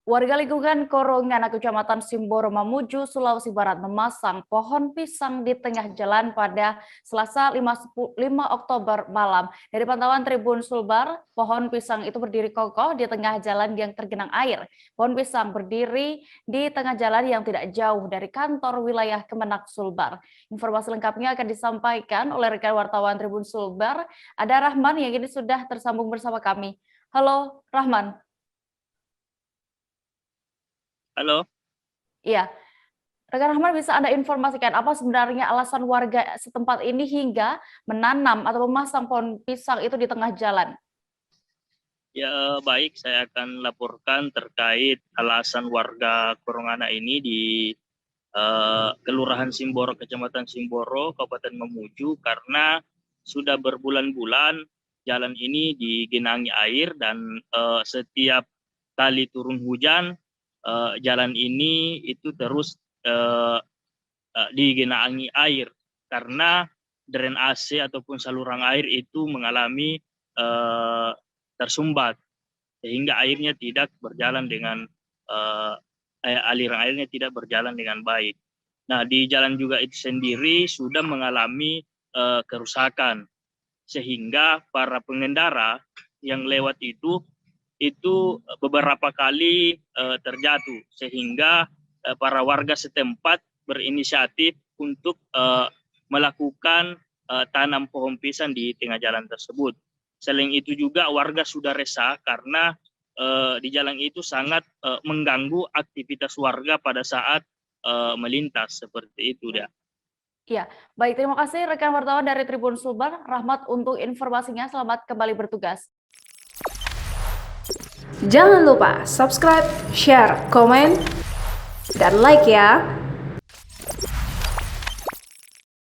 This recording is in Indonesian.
Warga lingkungan Korongan, Kecamatan Simboro, Mamuju, Sulawesi Barat memasang pohon pisang di tengah jalan pada Selasa 5 Oktober malam. Dari pantauan Tribun Sulbar, pohon pisang itu berdiri kokoh di tengah jalan yang tergenang air. Pohon pisang berdiri di tengah jalan yang tidak jauh dari kantor wilayah Kemenak Sulbar. Informasi lengkapnya akan disampaikan oleh rekan wartawan Tribun Sulbar, ada Rahman yang ini sudah tersambung bersama kami. Halo, Rahman. Halo. Iya, rekan Rahman bisa Anda informasikan apa sebenarnya alasan warga setempat ini hingga menanam atau memasang pohon pisang itu di tengah jalan? Ya, baik, saya akan laporkan terkait alasan warga Korongana ini di Kelurahan Simboro, Kecamatan Simboro, Kabupaten Mamuju, karena sudah berbulan-bulan jalan ini digenangi air dan setiap kali turun hujan jalan ini itu terus digenangi air karena drainase ataupun saluran air itu mengalami tersumbat sehingga airnya tidak berjalan dengan aliran airnya tidak berjalan dengan baik. Nah, di jalan juga itu sendiri sudah mengalami kerusakan sehingga para pengendara yang lewat itu beberapa kali terjatuh sehingga para warga setempat berinisiatif untuk melakukan tanam pohon pisang di tengah jalan tersebut. Selain itu juga warga sudah resah karena di jalan itu sangat mengganggu aktivitas warga pada saat melintas seperti itu ya. Iya, baik, terima kasih rekan wartawan dari Tribun Sulbar, Rahmat untuk informasinya. Selamat kembali bertugas. Jangan lupa subscribe, share, komen, dan like ya.